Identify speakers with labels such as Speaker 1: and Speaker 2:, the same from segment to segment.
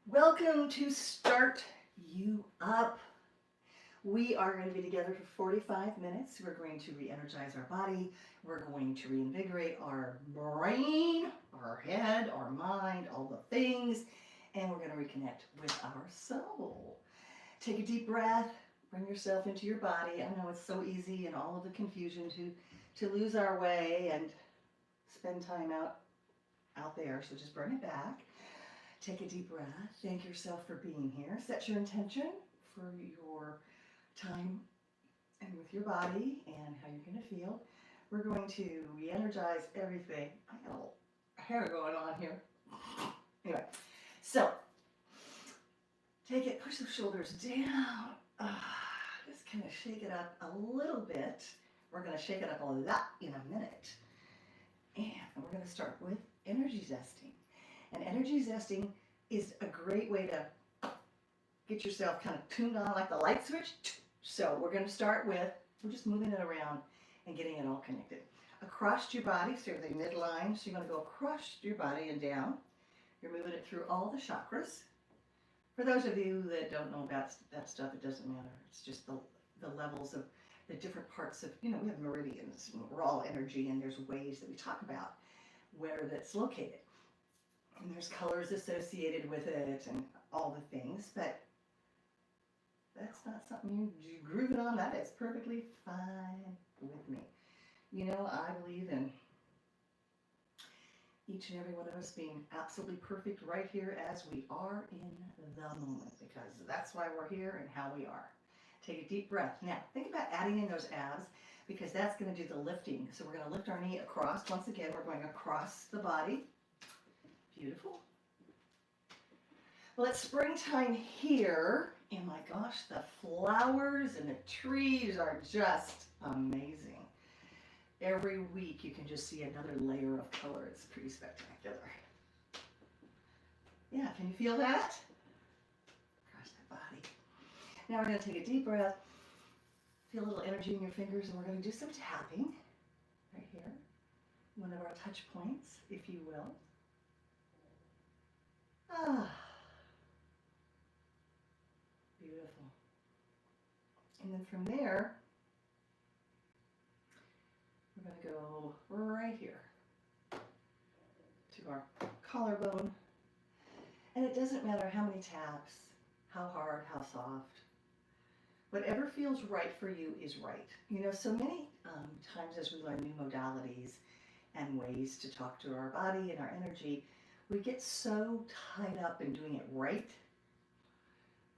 Speaker 1: Welcome to Start You Up. We are going to be together for 45 minutes. We're going to re-energize our body. We're going to reinvigorate our brain, our head, our mind, all the things. And we're going to reconnect with our soul. Take a deep breath. Bring yourself into your body. I know it's so easy in all of the confusion to lose our way and spend time out there. So just bring it back. Take a deep breath. Thank yourself for being here. Set your intention for your time and with your body and how you're going to feel. We're going to re-energize everything. I got a little hair going on here. Anyway, so take it, push the shoulders down. Just kind of shake it up a little bit. We're going to shake it up a lot in a minute. And we're going to start with energy zesting. And energy zesting is a great way to get yourself kind of tuned on like the light switch. So we're going to start with, we're just moving it around and getting it all connected. Across your body, so the midline, so you're going to go across your body and down. You're moving it through all the chakras. For those of you that don't know about that stuff, it doesn't matter. It's just the levels of the different parts of, we have meridians, raw energy, and there's ways that we talk about where that's located. And there's colors associated with it and all the things, but that's not something you groove it on. That is perfectly fine with me. I believe in each and every one of us being absolutely perfect right here as we are in the moment, because that's why we're here and how we are. Take a deep breath. Now, think about adding in those abs, because that's going to do the lifting. So we're going to lift our knee across. Once again, we're going across the body. Beautiful. Well, it's springtime here, and my gosh, the flowers and the trees are just amazing. Every week you can just see another layer of color. It's pretty spectacular. Yeah, can you feel that? Across that body. Now we're going to take a deep breath. Feel a little energy in your fingers, and we're going to do some tapping right here. One of our touch points, if you will. Beautiful. And then from there, we're going to go right here to our collarbone. And it doesn't matter how many taps, how hard, how soft. Whatever feels right for you is right. So many times as we learn new modalities and ways to talk to our body and our energy, we get so tied up in doing it right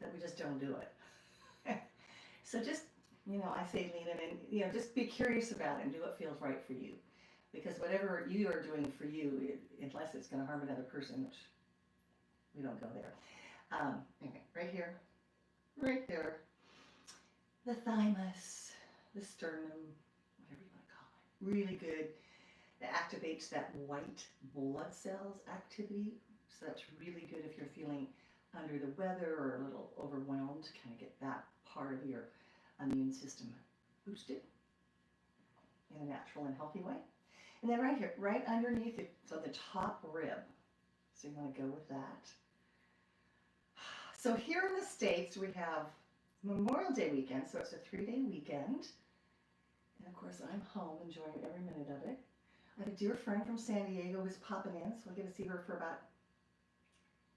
Speaker 1: that we just don't do it. So just, I say lean in and, just be curious about it and do what feels right for you. Because whatever you are doing for you, unless it's going to harm another person, which we don't go there. Anyway, right here, right there, the thymus, the sternum, whatever you want to call it, really good. That activates that white blood cells activity. So that's really good if you're feeling under the weather or a little overwhelmed, to kind of get that part of your immune system boosted in a natural and healthy way. And then right here, right underneath it, so the top rib. So you want to go with that. So here in the States, we have Memorial Day weekend, so it's a 3-day weekend. And of course, I'm home enjoying every minute of it. I have a dear friend from San Diego who's popping in, so I get to see her for about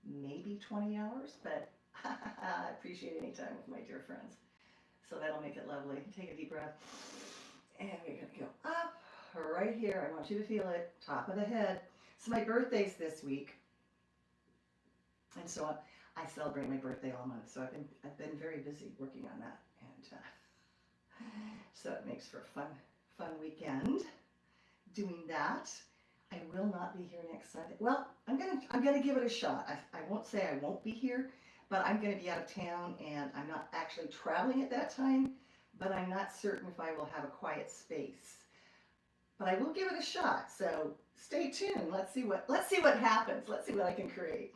Speaker 1: maybe 20 hours, but I appreciate any time with my dear friends. So that'll make it lovely. Take a deep breath. And we're going to go up right here. I want you to feel it, top of the head. So my birthday's this week. And so I celebrate my birthday all month. So I've been very busy working on that. And so it makes for a fun weekend doing that. I will not be here next Sunday. Well, I'm gonna give it a shot. I won't say I won't be here, but I'm gonna be out of town and I'm not actually traveling at that time, but I'm not certain if I will have a quiet space. But I will give it a shot. So stay tuned. Let's see what happens. Let's see what I can create.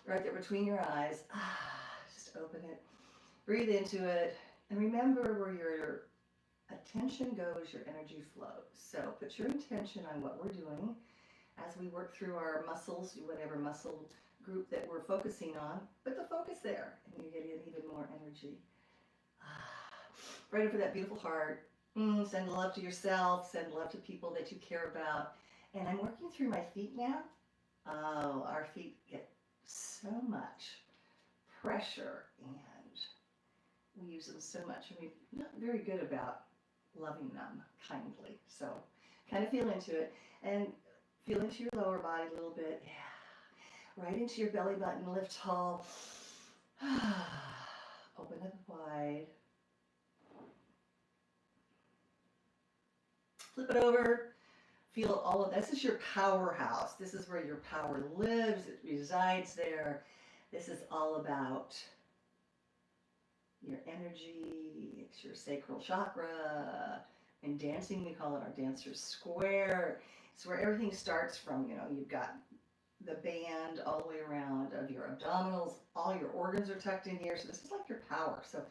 Speaker 1: Right there between your eyes. Just open it. Breathe into it. And remember where your attention goes, your energy flows. So put your intention on what we're doing as we work through our muscles, whatever muscle group that we're focusing on. Put the focus there, and you get even more energy. Right over that beautiful heart. Send love to yourself, send love to people that you care about. And I'm working through my feet now. Oh, our feet get so much pressure, and we use them so much, and we're not very good about loving them kindly. So kind of feel into it, and feel into your lower body a little bit. Yeah. Right into your belly button, lift tall. Open up wide. Flip it over. Feel all of this is your powerhouse. This is where your power lives. It resides there. This is all about your energy. It's your sacral chakra. In dancing, we call it our dancer's square. It's where everything starts from. You know, you've got the band all the way around of your abdominals. All your organs are tucked in here. So this is like your power. So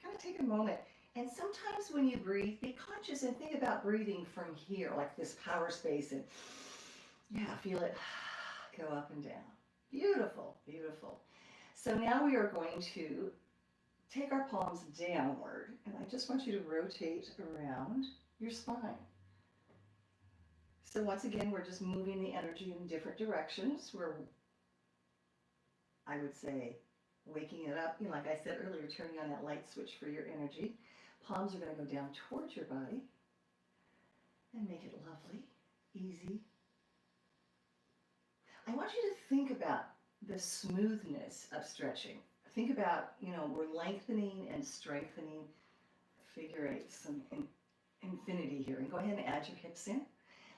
Speaker 1: kind of take a moment. And sometimes when you breathe, be conscious and think about breathing from here, like this power space. And yeah, feel it go up and down. Beautiful, beautiful. So now we are going to take our palms downward. And I just want you to rotate around your spine. So once again, we're just moving the energy in different directions. We're, I would say, waking it up. You know, like I said earlier, turning on that light switch for your energy. Palms are going to go down towards your body and make it lovely, easy. I want you to think about the smoothness of stretching. Think about, you know, we're lengthening and strengthening. Figure eight, some infinity here. And go ahead and add your hips in,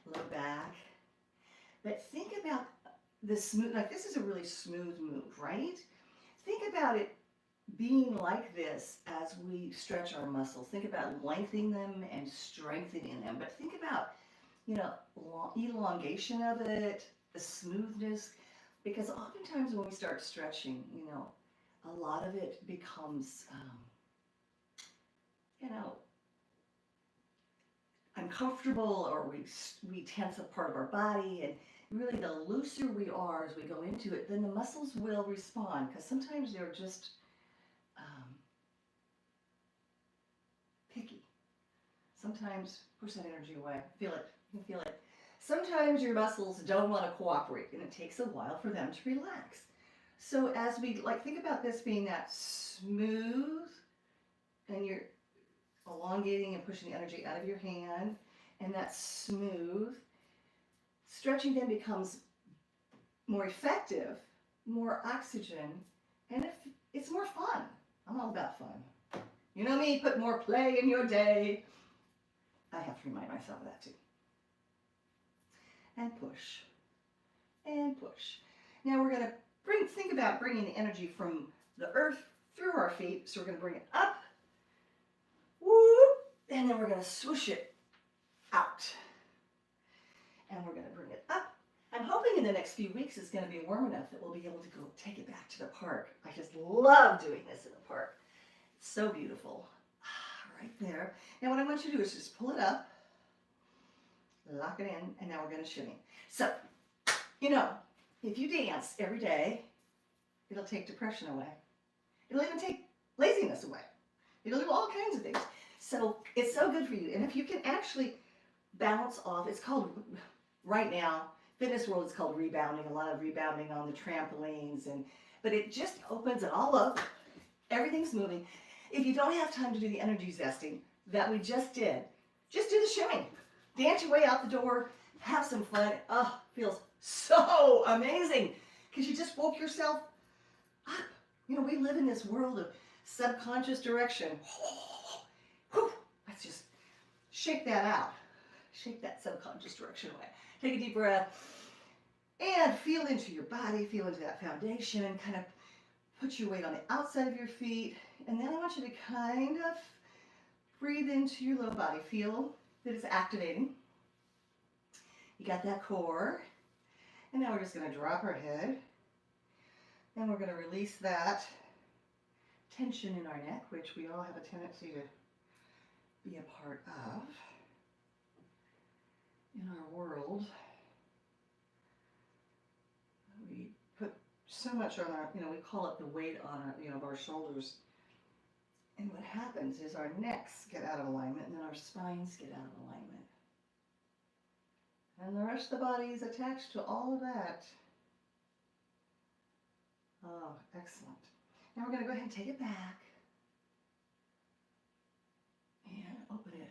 Speaker 1: low back. But think about the smooth, like this is a really smooth move, right? Think about it being like this as we stretch our muscles. Think about lengthening them and strengthening them. But think about, you know, elongation of it, the smoothness, because oftentimes when we start stretching, you know, a lot of it becomes, you know, uncomfortable, or we tense a part of our body, and really the looser we are as we go into it, then the muscles will respond, because sometimes they're just picky. Sometimes push that energy away. Feel it. You can feel it. Sometimes your muscles don't want to cooperate, and it takes a while for them to relax. So as we think about this being that smooth, and you're elongating and pushing the energy out of your hand, and that smooth, stretching then becomes more effective, more oxygen, and it's more fun. I'm all about fun. You know me, put more play in your day. I have to remind myself of that too. And push. And push. Now we're going to think about bringing the energy from the earth through our feet. So we're going to bring it up. Whoop, and then we're going to swoosh it out. And we're going to bring it up. I'm hoping in the next few weeks it's going to be warm enough that we'll be able to go take it back to the park. I just love doing this in the park. So beautiful. Right there. Now what I want you to do is just pull it up, lock it in, and now we're going to shimmy. So, you know, if you dance every day, it'll take depression away. It'll even take laziness away. It'll do all kinds of things. So it's so good for you. And if you can actually bounce off, it's called, right now, fitness world is called rebounding, a lot of rebounding on the trampolines, but it just opens it all up. Everything's moving. If you don't have time to do the energy zesting that we just did, just do the shimmy. Dance your way out the door, have some fun. Oh, feels so amazing because you just woke yourself up. You know, we live in this world of subconscious direction. Let's just shake that out. Shake that subconscious direction away. Take a deep breath and feel into your body, feel into that foundation, and kind of put your weight on the outside of your feet. And then I want you to kind of breathe into your low body. Feel that it's activating. You got that core. And now we're just going to drop our head. And we're going to release that tension in our neck, which we all have a tendency to be a part of in our world. We put so much on our, we call it the weight on our, of our shoulders. And what happens is our necks get out of alignment and then our spines get out of alignment. And the rest of the body is attached to all of that. Oh, excellent. Now we're going to go ahead and take it back. And open it.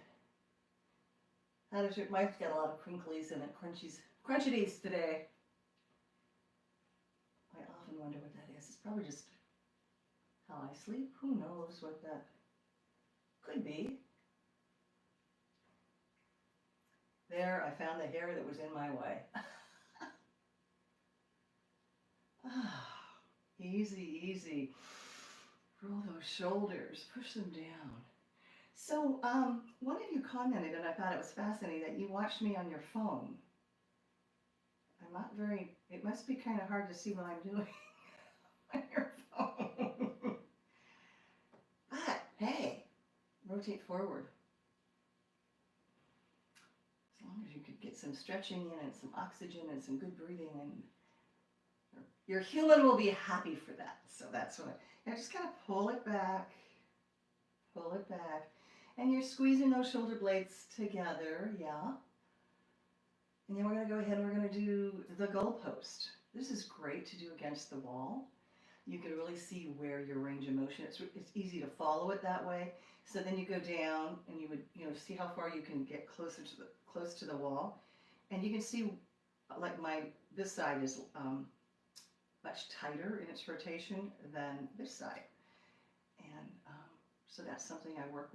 Speaker 1: How does your, mine's got a lot of crinklies in it, crunchies today. I often wonder what that is. It's probably just how I sleep. Who knows what that could be. There, I found the hair that was in my way. Easy, easy. Roll those shoulders, push them down. So, one of you commented, and I thought it was fascinating, that you watched me on your phone. I'm not very, it must be kind of hard to see what I'm doing on your phone. But, hey, rotate forward. As long as you could get some stretching in and some oxygen and some good breathing, and your human will be happy for that. So that's what I just kind of pull it back, and you're squeezing those shoulder blades together, yeah. And then we're going to go ahead and we're going to do the goalpost. This is great to do against the wall. You can really see where your range of motion is. It's easy to follow it that way. So then you go down and you would, see how far you can get close to the wall. And you can see, like this side is much tighter in its rotation than this side. And so that's something I work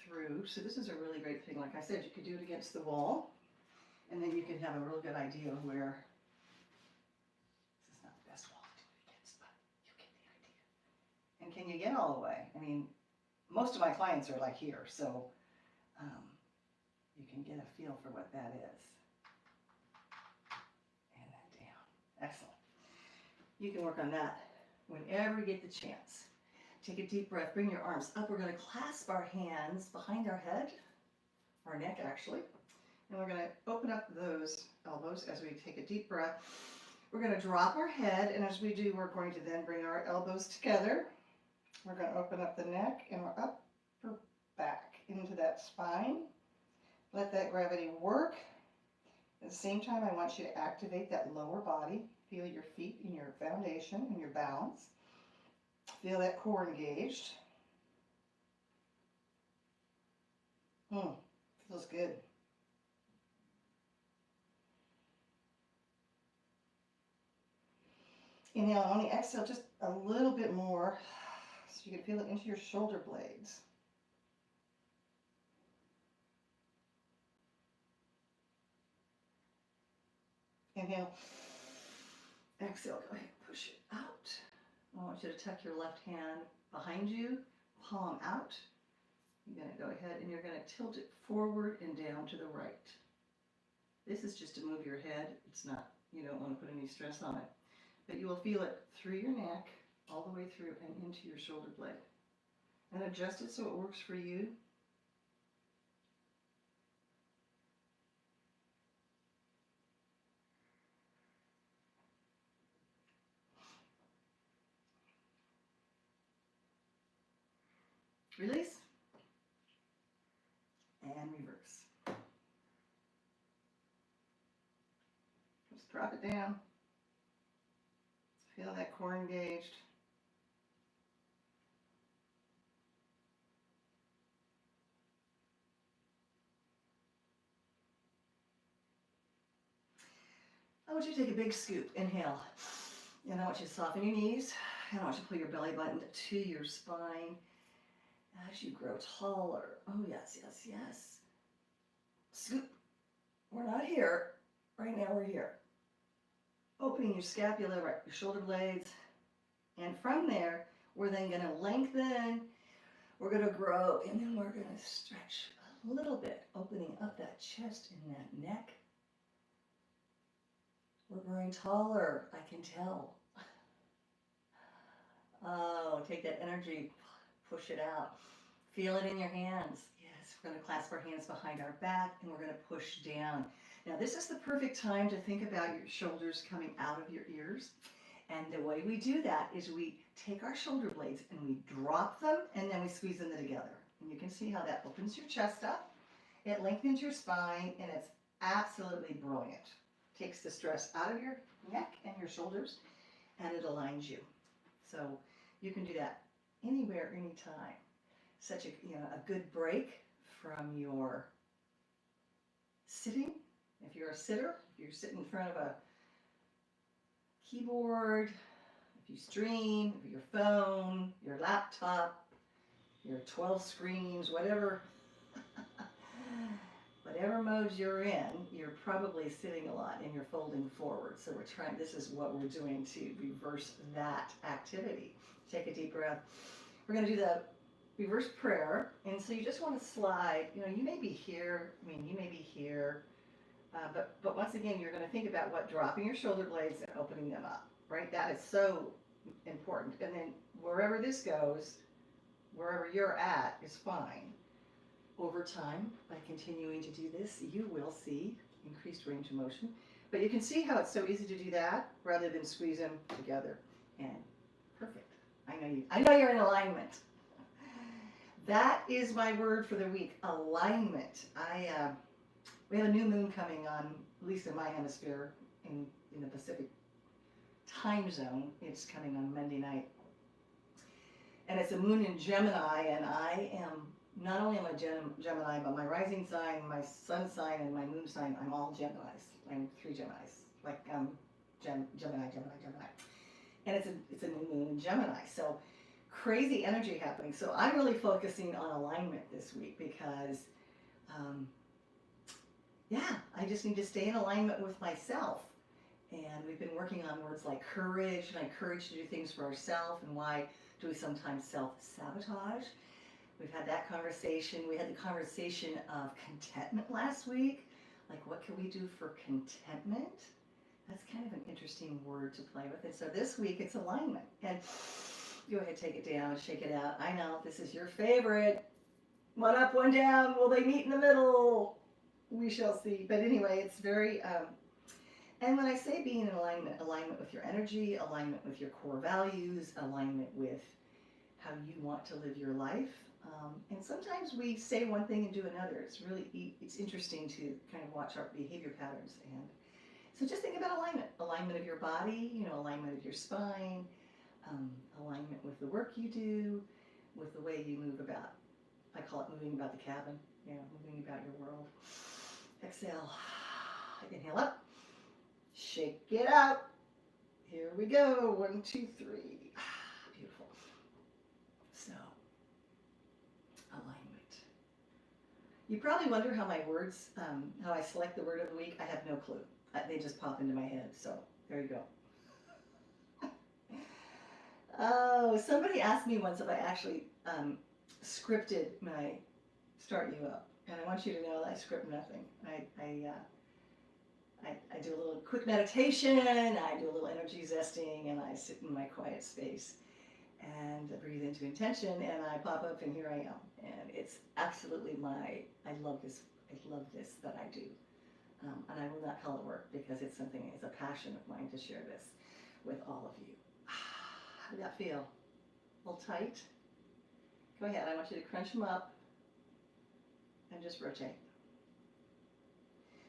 Speaker 1: through. So this is a really great thing. Like I said, you could do it against the wall, and then you can have a real good idea of where. This is not the best wall to do it against, but you get the idea. And can you get all the way? I mean, most of my clients are like here, so you can get a feel for what that is. And then down. Excellent. You can work on that whenever you get the chance. Take a deep breath, bring your arms up. We're going to clasp our hands behind our head, our neck actually, and we're going to open up those elbows as we take a deep breath. We're going to drop our head, and as we do, we're going to then bring our elbows together. We're going to open up the neck, and we're up or back into that spine. Let that gravity work. At the same time, I want you to activate that lower body. Feel your feet in your foundation and your balance. Feel that core engaged. Feels good. Inhale, and on the exhale, just a little bit more so you can feel it into your shoulder blades. Inhale. Exhale, go ahead, push it out. I want you to tuck your left hand behind you, palm out. You're going to go ahead and you're going to tilt it forward and down to the right. This is just to move your head. It's not, you don't want to put any stress on it. But you will feel it through your neck, all the way through and into your shoulder blade. And adjust it so it works for you. Release. And reverse. Just drop it down. Feel that core engaged. I want you to take a big scoop. Inhale. And I want you to soften your knees. And I want you to pull your belly button to your spine as you grow taller. Oh, yes, yes, yes. Scoop. We're not here. Right now we're here. Opening your scapula, right, your shoulder blades. And from there, we're then going to lengthen. We're going to grow. And then we're going to stretch a little bit, opening up that chest and that neck. We're growing taller, I can tell. Oh, take that energy, push it out. Feel it in your hands. Yes, we're going to clasp our hands behind our back and we're going to push down. Now, this is the perfect time to think about your shoulders coming out of your ears. And the way we do that is we take our shoulder blades and we drop them and then we squeeze them together. And you can see how that opens your chest up. It lengthens your spine and it's absolutely brilliant. Takes the stress out of your neck and your shoulders and it aligns you. So you can do that anywhere, anytime. Such a good break from your sitting. If you're a sitter, if you're sitting in front of a keyboard, if you stream, if your phone, your laptop, your 12 screens, whatever mode you're in, you're probably sitting a lot and you're folding forward. So this is what we're doing to reverse that activity. Take a deep breath. We're going to do the reverse prayer. And so you just want to slide, you may be here, you may be here, but once again, you're going to think about dropping your shoulder blades and opening them up, right? That is so important. And then wherever this goes, wherever you're at is fine. Over time, by continuing to do this, you will see increased range of motion. But you can see how it's so easy to do that rather than squeeze them together. And perfect. I know you're in alignment. That is my word for the week, alignment. We have a new moon coming on, at least in my hemisphere, in the Pacific time zone. It's coming on Monday night. And it's a moon in Gemini, and I am, not only am I Gemini, but my rising sign, my sun sign, and my moon sign, I'm all Geminis. I'm 3 Geminis, like Gemini. And it's a new moon in Gemini, so crazy energy happening. So I'm really focusing on alignment this week because, I just need to stay in alignment with myself. And we've been working on words like courage, and courage to do things for ourselves, and why do we sometimes self-sabotage. We've had that conversation. We had the conversation of contentment last week. Like, what can we do for contentment? That's kind of an interesting word to play with. And so this week it's alignment. And go ahead, take it down, shake it out. I know, this is your favorite. One up, one down. Will they meet in the middle? We shall see. But anyway, it's very, and when I say being in alignment with your energy, alignment with your core values, alignment with how you want to live your life. And sometimes we say one thing and do another. It's interesting to kind of watch our behavior patterns. And so just think about alignment of your body, alignment of your spine, alignment with the work you do, with the way you move about. I call it moving about the cabin, moving about your world. Exhale, inhale up, shake it out. Here we go, 1, 2, 3. Beautiful. So, alignment. You probably wonder how my words, how I select the word of the week. I have no clue. They just pop into my head. So, there you go. Oh, somebody asked me once if I actually scripted my Start You Up. And I want you to know that I script nothing. I do a little quick meditation, I do a little energy zesting, and I sit in my quiet space and breathe into intention, and I pop up, and here I am. And it's absolutely I love this that I do. And I will not call it work because it's a passion of mine to share this with all of you. How did that feel? A little tight? Go ahead, I want you to crunch them up and just rotate.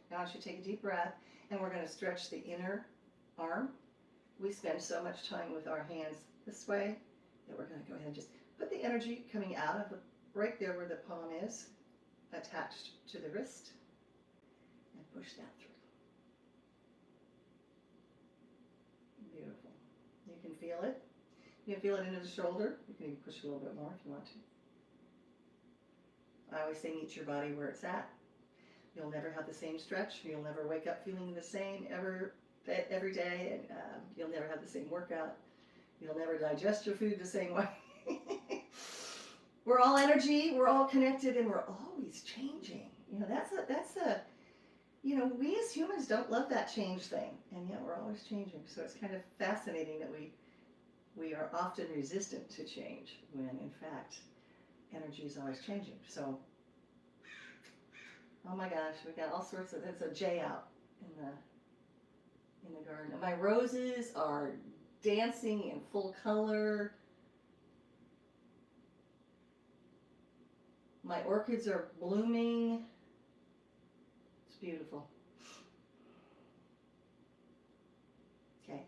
Speaker 1: Now I want you to take a deep breath, and we're going to stretch the inner arm. We spend so much time with our hands this way that we're going to go ahead and just put the energy coming out of right there where the palm is, attached to the wrist, and push that through. Beautiful. You can feel it. You can feel it into the shoulder. You can even push a little bit more if you want to. I always say meet your body where it's at. You'll never have the same stretch. You'll never wake up feeling the same every day, and you'll never have the same workout. You'll never digest your food the same way. We're all energy. We're all connected, and we're always changing. We as humans don't love that change thing, and yet we're always changing. So it's kind of fascinating that we are often resistant to change when, in fact, energy is always changing. So, oh my gosh, we got all sorts of, it's a J out in the garden. My roses are dancing in full color. My orchids are blooming. It's beautiful. Okay,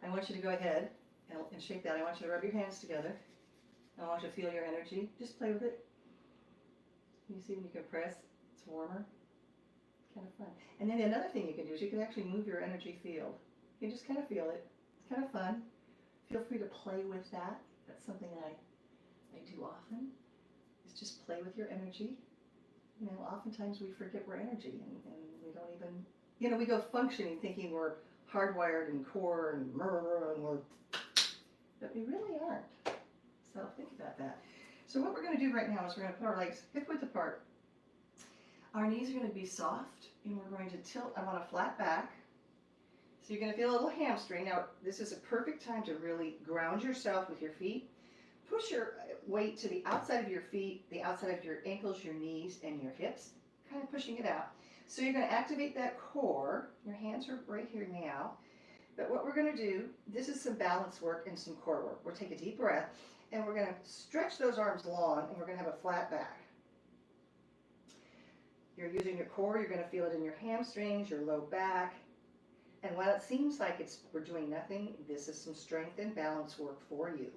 Speaker 1: I want you to go ahead and shake that. I want you to rub your hands together. I want you to feel your energy. Just play with it. You see when you can press, it's warmer. Kind of fun. And then another thing you can do is you can actually move your energy field. You can just kind of feel it. It's kind of fun. Feel free to play with that. That's something I do often. Is just play with your energy. You know, oftentimes we forget we're energy and we don't even, you know, we go functioning thinking we're hardwired and core and we're, but we really aren't. So think about that. So what we're going to do right now is we're going to put our legs hip width apart. Our knees are going to be soft and we're going to tilt. I want a flat back. So you're going to feel a little hamstring. Now this is a perfect time to really ground yourself with your feet. Push your weight to the outside of your feet, the outside of your ankles, your knees, and your hips, kind of pushing it out. So you're going to activate that core. Your hands are right here now. But what we're going to do, this is some balance work and some core work. We'll take a deep breath, and we're going to stretch those arms long, and we're going to have a flat back. You're using your core. You're going to feel it in your hamstrings, your low back. And while it seems like we're doing nothing, this is some strength and balance work for you.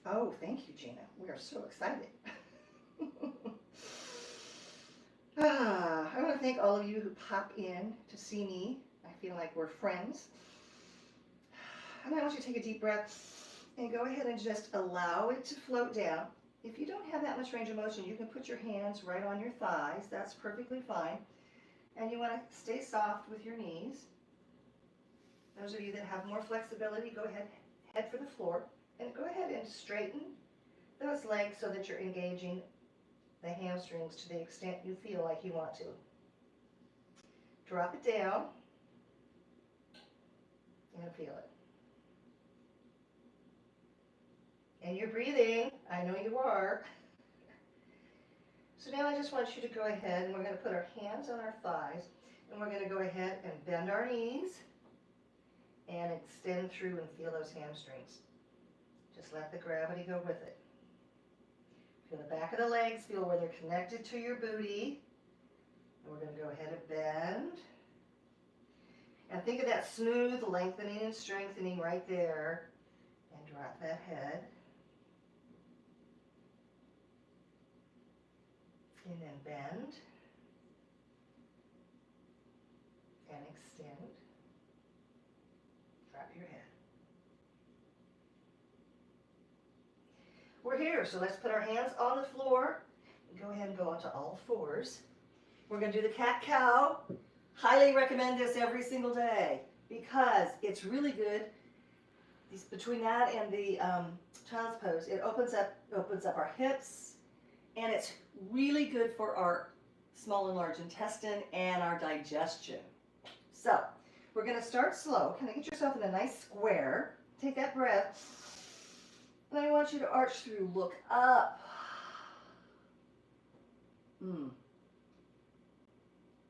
Speaker 1: Oh, thank you, Jina. We are so excited. I want to thank all of you who pop in to see me. I feel like we're friends. And I want you to take a deep breath and go ahead and just allow it to float down. If you don't have that much range of motion, you can put your hands right on your thighs. That's perfectly fine. And you want to stay soft with your knees. Those of you that have more flexibility, go ahead, head for the floor. And go ahead and straighten those legs so that you're engaging the hamstrings to the extent you feel like you want to. Drop it down and feel it. And you're breathing. I know you are. So now I just want you to go ahead and we're going to put our hands on our thighs and we're going to go ahead and bend our knees and extend through and feel those hamstrings. Just let the gravity go with it. Feel the back of the legs, feel where they're connected to your booty. And we're going to go ahead and bend. And think of that smooth lengthening and strengthening right there. And drop that head. And then bend. And extend. Drop your head. We're here, so let's put our hands on the floor and go ahead and go onto all fours. We're going to do the cat-cow. Highly recommend this every single day because it's really good. Between that and the child's pose, it opens up our hips, and it's really good for our small and large intestine and our digestion. So we're going to start slow. Kind of get yourself in a nice square. Take that breath. And I want you to arch through, look up.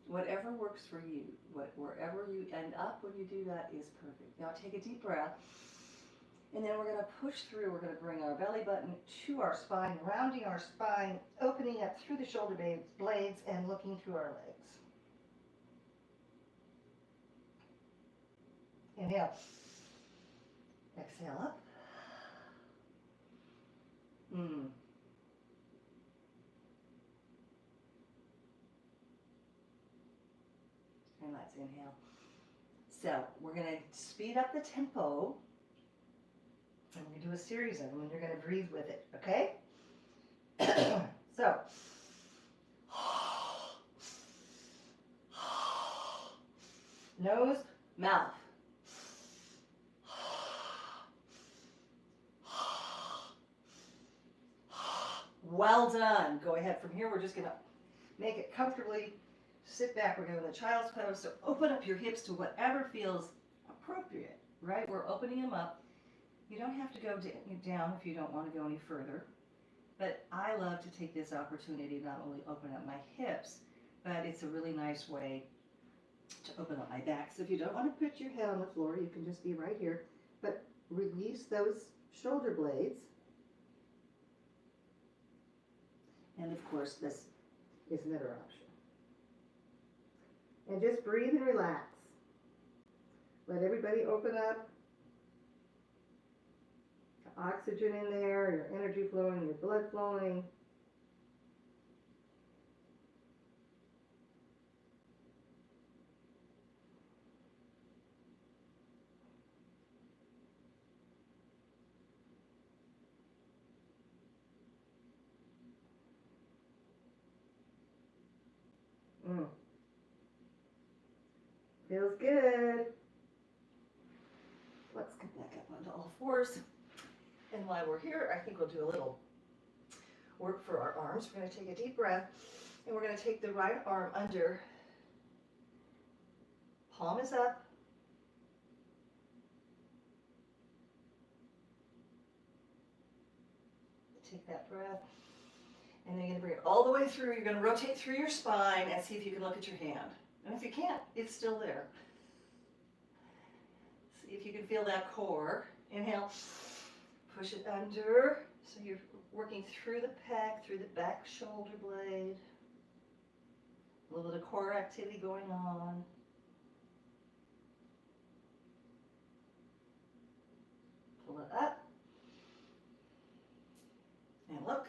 Speaker 1: Whatever works for you, wherever you end up when you do that is perfect. Now take a deep breath. And then we're going to push through. We're going to bring our belly button to our spine, rounding our spine, opening up through the shoulder blades and looking through our legs. Inhale. Exhale up. And let's inhale. So we're going to speed up the tempo. And we're going to do a series of them, and you're going to breathe with it, okay? So. Nose, mouth. Well done. Go ahead. From here, we're just going to make it comfortably. Sit back. We're going to the child's pose. So open up your hips to whatever feels appropriate, right? We're opening them up. You don't have to go down if you don't want to go any further. But I love to take this opportunity to not only open up my hips, but it's a really nice way to open up my back. So if you don't want to put your head on the floor, you can just be right here. But release those shoulder blades. And of course, this is another option. And just breathe and relax. Let everybody open up. Oxygen in there, your energy flowing, your blood flowing. Feels good. Let's come back up onto all fours. And while we're here, I think we'll do a little work for our arms. We're going to take a deep breath, and we're going to take the right arm under. Palm is up. Take that breath. And then you're going to bring it all the way through. You're going to rotate through your spine and see if you can look at your hand. And if you can't, it's still there. See if you can feel that core. Inhale. Push it under. So you're working through the pec, through the back shoulder blade. A little bit of core activity going on. Pull it up. And look.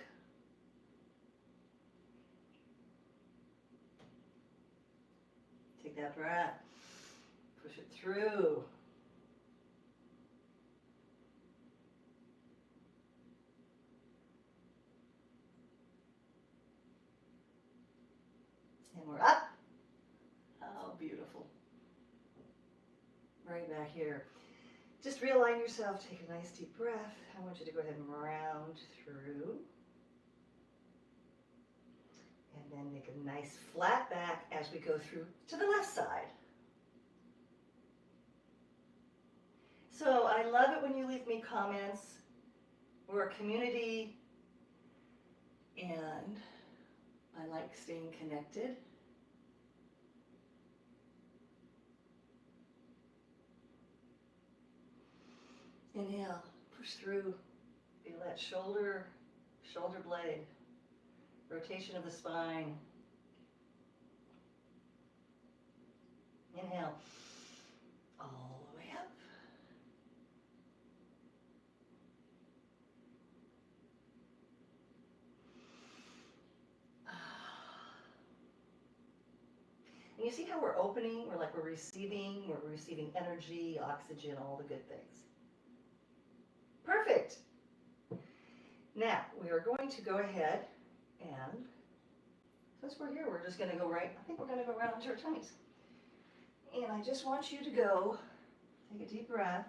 Speaker 1: Take that breath. Push it through. And we're up. Oh, beautiful. Right back here. Just realign yourself. Take a nice deep breath. I want you to go ahead and round through. And then make a nice flat back as we go through to the left side. So I love it when you leave me comments. We're a community, and I like staying connected. Inhale, push through. Feel that shoulder blade, rotation of the spine. Inhale, all the way up. And you see how we're opening, we're receiving energy, oxygen, all the good things. Perfect. Now, we are going to go ahead and, since we're here, we're just going to go right, I think we're going to go right onto our tummies. And I just want you to go, take a deep breath,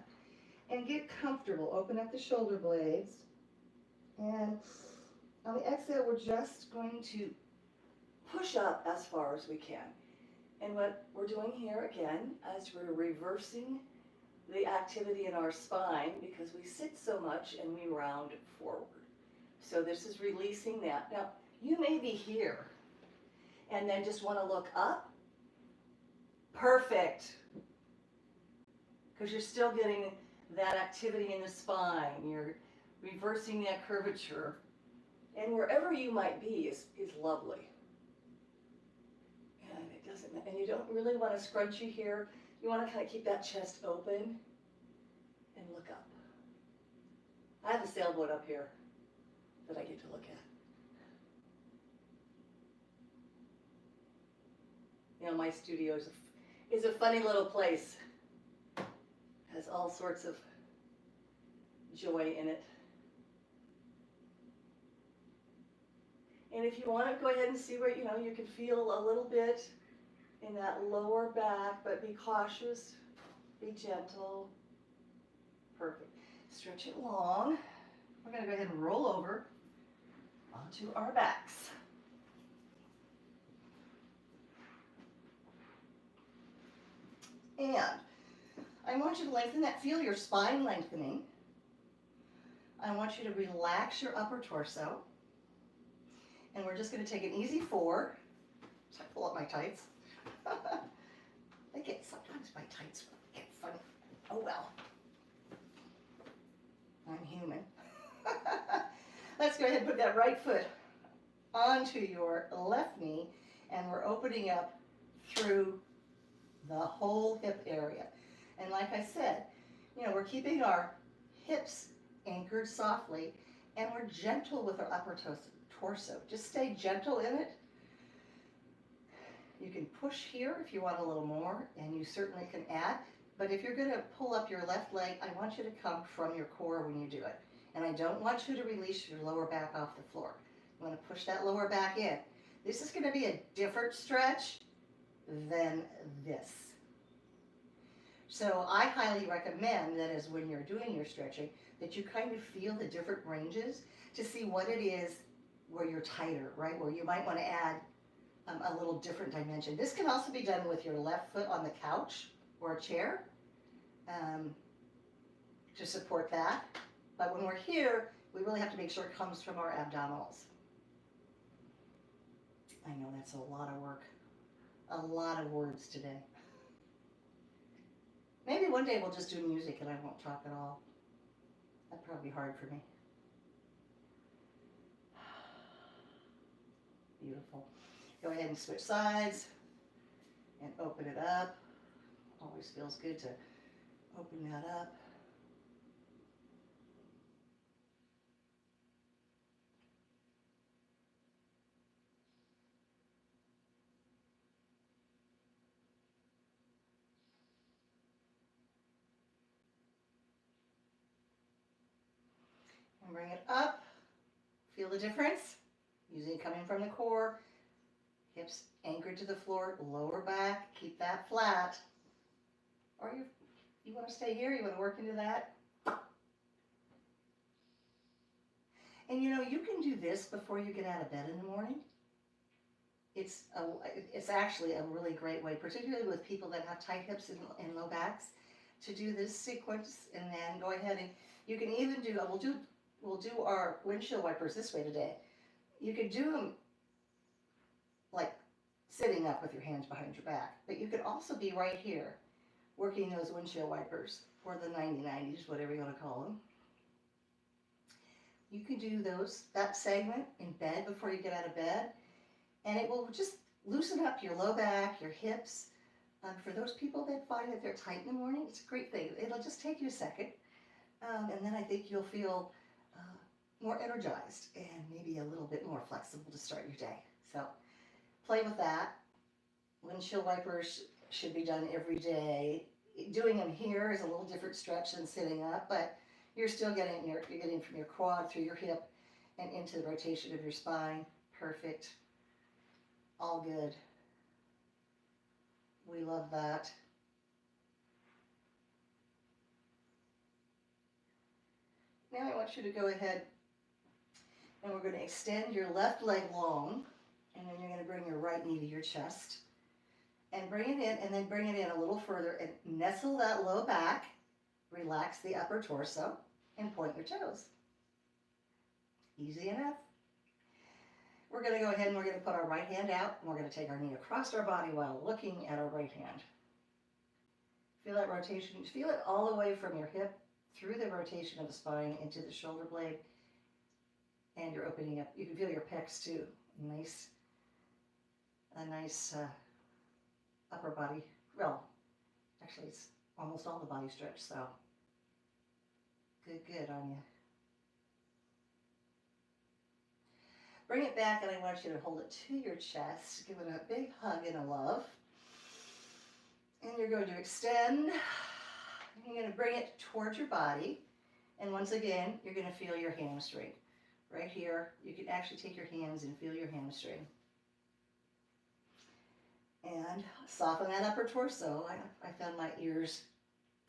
Speaker 1: and get comfortable. Open up the shoulder blades. And on the exhale, we're just going to push up as far as we can. And what we're doing here again, is we're reversing the activity in our spine because we sit so much and we round forward. So this is releasing that. Now, you may be here and then just want to look up. Perfect. Because you're still getting that activity in the spine. You're reversing that curvature. And wherever you might be is lovely. And it doesn't, and you don't really want to scrunch you here. You want to kind of keep that chest open and look up. I have a sailboat up here that I get to look at. You know, my studio is a funny little place. Has all sorts of joy in it. And if you want to go ahead and see where, you can feel a little bit in that lower back, but be cautious, be gentle. Perfect. Stretch it long. We're going to go ahead and roll over onto our backs. And I want you to lengthen that. Feel your spine lengthening. I want you to relax your upper torso. And we're just going to take an easy 4. So I pull up my tights. Sometimes my tights get funny. Oh well. I'm human. Let's go ahead and put that right foot onto your left knee, and we're opening up through the whole hip area. And like I said, we're keeping our hips anchored softly, and we're gentle with our upper torso. Just stay gentle in it. You can push here if you want a little more, and you certainly can add. But if you're going to pull up your left leg, I want you to come from your core when you do it. And I don't want you to release your lower back off the floor. You want to push that lower back in. This is going to be a different stretch than this. So I highly recommend that as when you're doing your stretching, that you kind of feel the different ranges to see what it is where you're tighter, right? Where you might want to add a little different dimension. This can also be done with your left foot on the couch or a chair to support that. But when we're here, we really have to make sure it comes from our abdominals. I know that's a lot of work, a lot of words today. Maybe one day we'll just do music and I won't talk at all. That'd probably be hard for me. Beautiful. Go ahead and switch sides and open it up. Always feels good to open that up. And bring it up. Feel the difference? Usually coming from the core. Hips anchored to the floor, lower back, keep that flat. Or you want to stay here, you want to work into that. And you can do this before you get out of bed in the morning. It's actually a really great way, particularly with people that have tight hips and low backs, to do this sequence, and then go ahead and you can even do, we'll do our windshield wipers this way today. You can do them like sitting up with your hands behind your back, but you could also be right here working those windshield wipers, or the 90-90s, whatever you want to call them. You can do that segment in bed before you get out of bed, and it will just loosen up your low back, your hips. For those people that find that they're tight in the morning, it's a great thing. It'll just take you a second, and then I think you'll feel more energized and maybe a little bit more flexible to start your day. So play with that. Windshield wipers should be done every day. Doing them here is a little different stretch than sitting up, but you're still getting you're getting from your quad through your hip and into the rotation of your spine. Perfect. All good. We love that. Now I want you to go ahead and we're going to extend your left leg long, and then you're going to bring your right knee to your chest and bring it in, and then bring it in a little further and nestle that low back, relax the upper torso, and point your toes. Easy enough. We're going to go ahead and we're going to put our right hand out, and we're going to take our knee across our body while looking at our right hand. Feel that rotation. Feel it all the way from your hip through the rotation of the spine into the shoulder blade, and you're opening up. You can feel your pecs too. A nice upper body. Well, actually it's almost all the body stretch, so good on you. Bring it back, and I want you to hold it to your chest. Give it a big hug and a love. And you're going to extend. You're going to bring it towards your body. And once again, you're going to feel your hamstring. Right here, you can actually take your hands and feel your hamstring. And soften that upper torso. I found my ears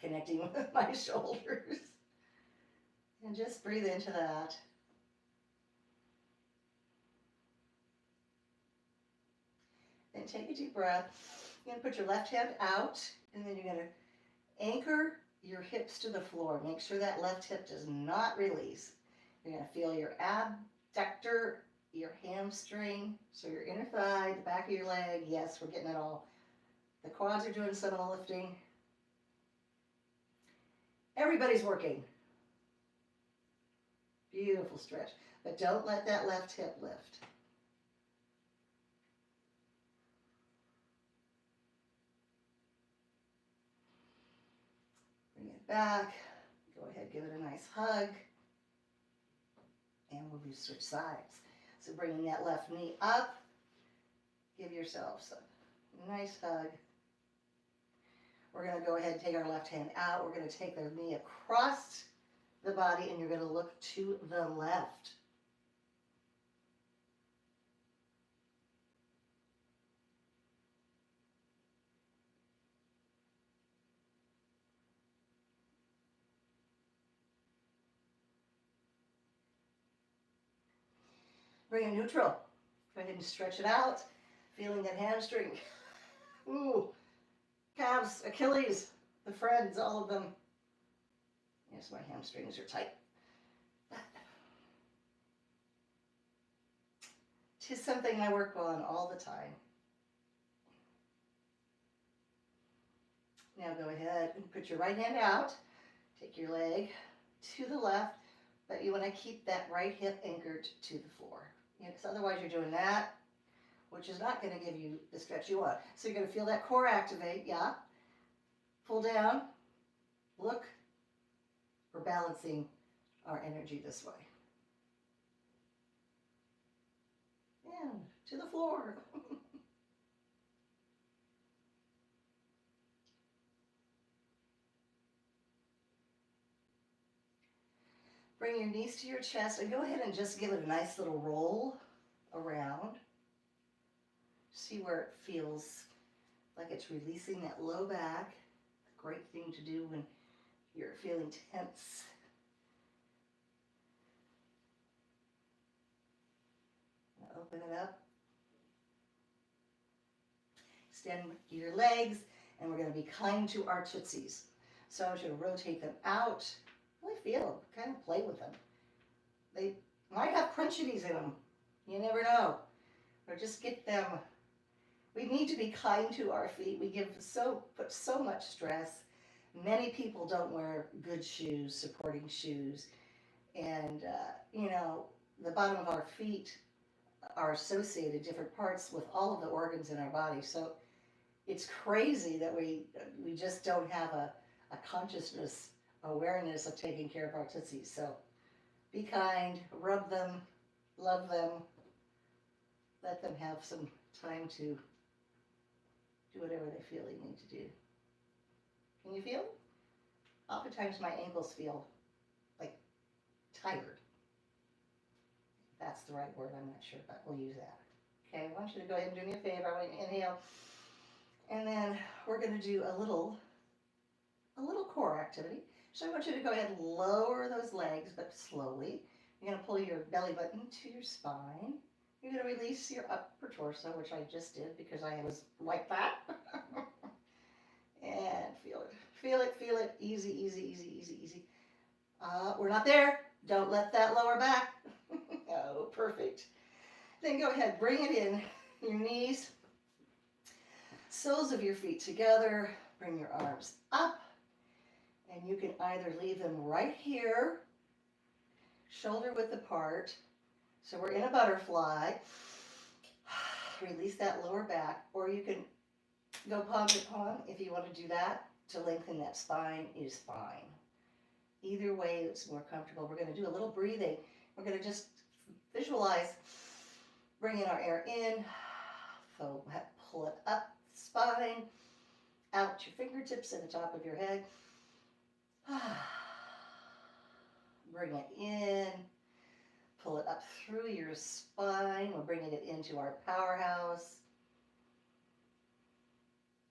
Speaker 1: connecting with my shoulders. And just breathe into that. Then take a deep breath. You're going to put your left hand out, and then you're going to anchor your hips to the floor. Make sure that left hip does not release. You're going to feel your abductor, your hamstring, so your inner thigh, the back of your leg. Yes, we're getting it all. The quads are doing some of the lifting. Everybody's working. Beautiful stretch. But don't let that left hip lift. Bring it back. Go ahead, give it a nice hug. And we'll switch sides. So bringing that left knee up. Give yourselves a nice hug. We're going to go ahead and take our left hand out. We're going to take the knee across the body, and you're going to look to the left. Bring it neutral. Go ahead and stretch it out. Feeling that hamstring. Ooh. Calves, Achilles, the friends, all of them. Yes, my hamstrings are tight. Tis something I work on all the time. Now go ahead and put your right hand out. Take your leg to the left, but you want to keep that right hip anchored to the floor. Because otherwise you're doing that, which is not going to give you the stretch you want. So you're going to feel that core activate, yeah. Pull down, look. We're balancing our energy this way. And to the floor. Bring your knees to your chest and go ahead and just give it a nice little roll around. See where it feels like it's releasing that low back. A great thing to do when you're feeling tense. Open it up. Extend your legs, and we're going to be kind to our tootsies. So I want you to rotate them out. Really feel them. Kind of play with them. They might have crunchies in them. You never know. Or just get them. We need to be kind to our feet. We put so much stress. Many people don't wear good shoes, supporting shoes. And, the bottom of our feet are associated, different parts, with all of the organs in our body. So it's crazy that we just don't have a consciousness, awareness of taking care of our tootsies. So be kind, rub them, love them, let them have some time to do whatever they feel they need to do. Can you feel? Oftentimes my ankles feel like tired. That's the right word, I'm not sure, but we'll use that. Okay, I want you to go ahead and do me a favor. I want you to inhale. And then we're going to do a little core activity. So I want you to go ahead and lower those legs, but slowly. You're going to pull your belly button to your spine. You're going to release your upper torso, which I just did because I was like that. And feel it. Feel it, feel it. Easy, easy, easy, easy, easy. We're not there. Don't let that lower back. Oh, perfect. Then go ahead, bring it in. Your knees, soles of your feet together. Bring your arms up. And you can either leave them right here, shoulder width apart. So we're in a butterfly. Release that lower back. Or you can go palm to palm if you want to do that. To lengthen that spine is fine. Either way, it's more comfortable. We're going to do a little breathing. We're going to just visualize bringing our air in. So pull it up, spine, out your fingertips at the top of your head. Bring it in. Pull it up through your spine. We're bringing it into our powerhouse.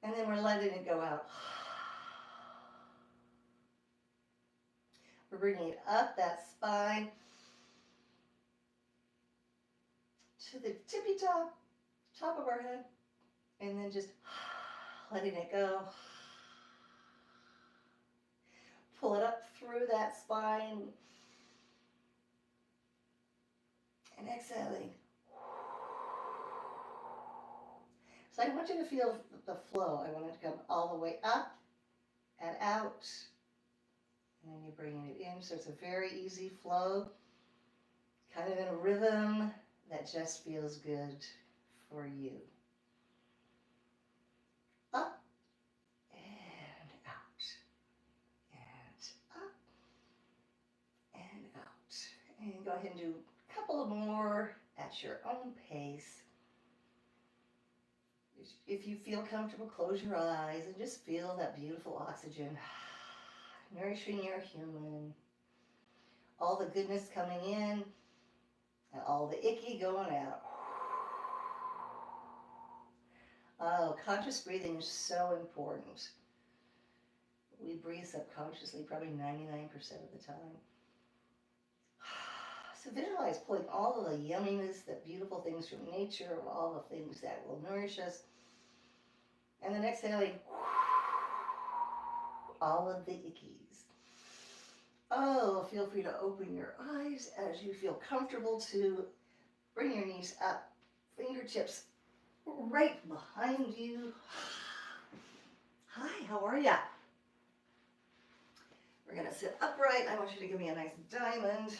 Speaker 1: And then we're letting it go out. We're bringing it up that spine to the tippy top of our head, and then just letting it go. Pull it up through that spine. and exhaling. So I want you to feel the flow. I want it to come all the way up and out. And then you're bringing it in. So it's a very easy flow, kind of in a rhythm that just feels good for you. Up and out. And up and out. And go ahead and do a couple more at your own pace. If you feel comfortable, close your eyes and just feel that beautiful oxygen nourishing your human. All the goodness coming in and all the icky going out. Oh, conscious breathing is so important. We breathe subconsciously probably 99% of the time. So visualize pulling all of the yumminess, the beautiful things from nature, all the things that will nourish us. And then exhaling all of the ickies. Oh, feel free to open your eyes as you feel comfortable to bring your knees up, fingertips right behind you. Hi, how are ya? We're gonna sit upright. I want you to give me a nice diamond.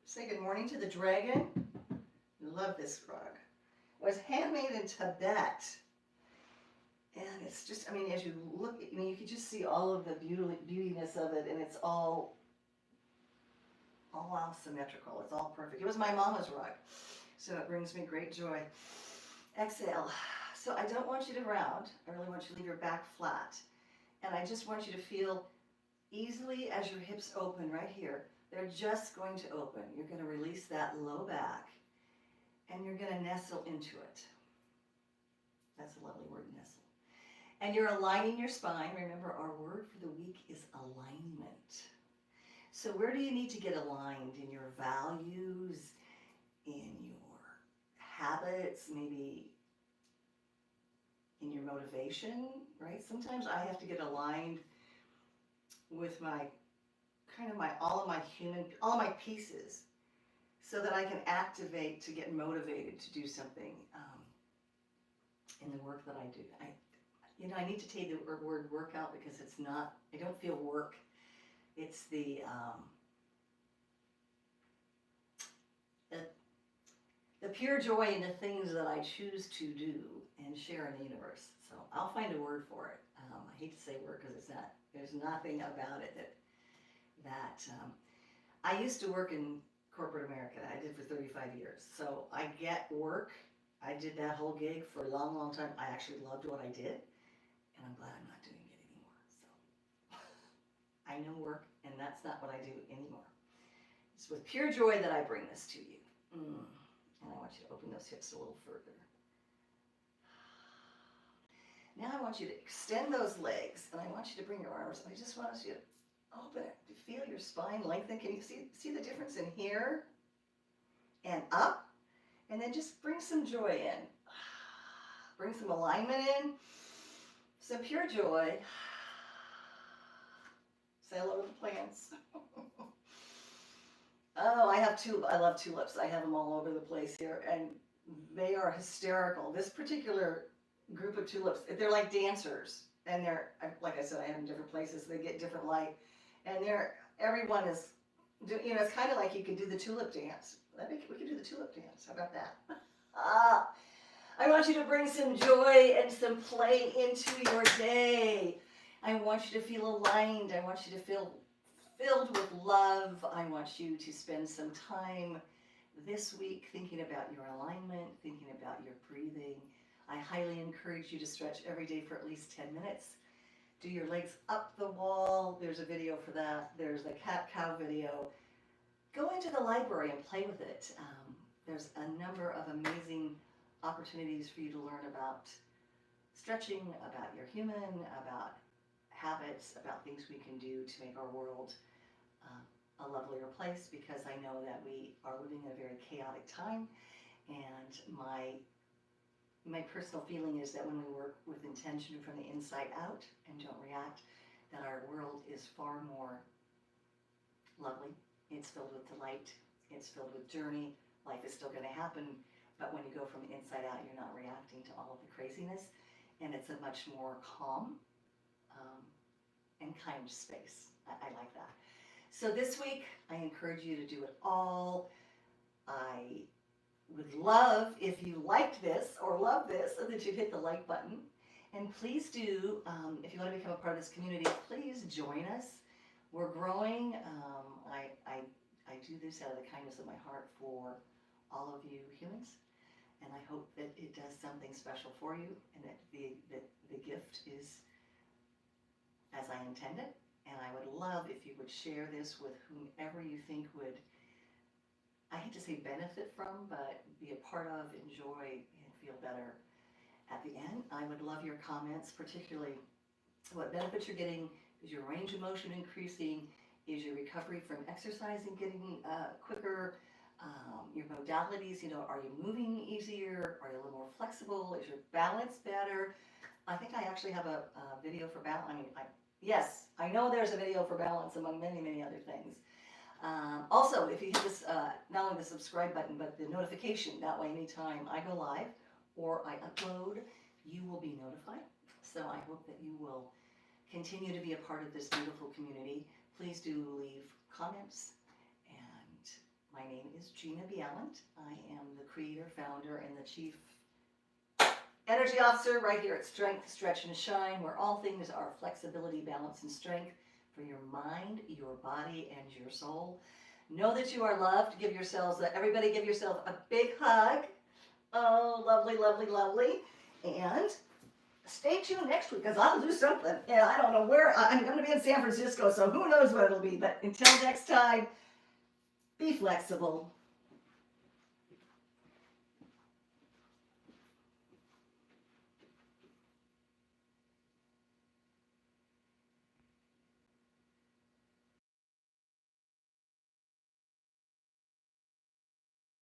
Speaker 1: Say good morning to the dragon. Love this rug. It was handmade in Tibet. And it's just, I mean, as you look, I mean, you can just see all of the beautiness of it, and it's all symmetrical. It's all perfect. It was my mama's rug, so it brings me great joy. Exhale. So I don't want you to round. I really want you to leave your back flat. And I just want you to feel easily as your hips open right here. They're just going to open. You're going to release that low back, and you're going to nestle into it. That's a lovely word, nestle. And you're aligning your spine. Remember, our word for the week is alignment. So where do you need to get aligned? In your values, in your habits, maybe in your motivation, right? Sometimes I have to get aligned with all of my pieces, so that I can activate to get motivated to do something in the work that I do. I need to take the word workout because it's not, I don't feel work. It's the pure joy in the things that I choose to do and share in the universe. So I'll find a word for it. I hate to say word because there's nothing about it that I used to work in corporate America. I did for 35 years. So I get work. I did that whole gig for a long, long time. I actually loved what I did. And I'm glad I'm not doing it anymore. So I know work, and that's not what I do anymore. It's with pure joy that I bring this to you. And I want you to open those hips a little further. Now I want you to extend those legs, and I want you to bring your arms. I just want you to open it. To feel your spine lengthen. Can you see the difference in here and up? And then just bring some joy in. Bring some alignment in. Some pure joy. Say hello to the plants. Oh, I love tulips. I have them all over the place here, and they are hysterical. This particular group of tulips, they're like dancers, and they're, like I said, I have them in different places. They get different light, and everyone is, it's kind of like you could do the tulip dance. We could do the tulip dance. How about that? I want you to bring some joy and some play into your day. I want you to feel aligned. I want you to feel filled with love. I want you to spend some time this week thinking about your alignment, thinking about your breathing. I highly encourage you to stretch every day for at least 10 minutes. Do your legs up the wall. There's a video for that. There's the cat-cow video. Go into the library and play with it. There's a number of amazing opportunities for you to learn about stretching, about your human, about habits, about things we can do to make our world a lovelier place, because I know that we are living in a very chaotic time, and my personal feeling is that when we work with intention from the inside out and don't react, that our world is far more lovely. It's filled with delight. It's filled with journey, life is still going to happen, but when you go from the inside out, you're not reacting to all of the craziness, and it's a much more calm and kind space. I like that. So this week, I encourage you to do it all. I would love if you liked this or love this, so that you'd hit the like button. And please do, if you want to become a part of this community, please join us. We're growing. I do this out of the kindness of my heart for all of you humans, and I hope that it does something special for you, and that the gift is as I intended. And I would love if you would share this with whomever you think would, I hate to say benefit from, but be a part of, enjoy, and feel better at the end. I would love your comments, particularly what benefits you're getting. Is your range of motion increasing? Is your recovery from exercising getting quicker? Your modalities, are you moving easier? Are you a little more flexible? Is your balance better? I think I actually have a video for balance. Yes, I know there's a video for balance among many, many other things. Also, if you hit this, not only the subscribe button, but the notification, that way anytime I go live or I upload, you will be notified. So I hope that you will continue to be a part of this beautiful community. Please do leave comments. And my name is Jina. I am the creator, founder, and the chief energy officer right here at Strength, Stretch, and Shine, where all things are flexibility, balance, and strength for your mind, your body, and your soul. Know that you are loved. Everybody give yourself a big hug. Oh, lovely, lovely, lovely. And stay tuned next week, because I'll do something. And I don't know where. I'm going to be in San Francisco, so who knows what it'll be. But until next time, be flexible.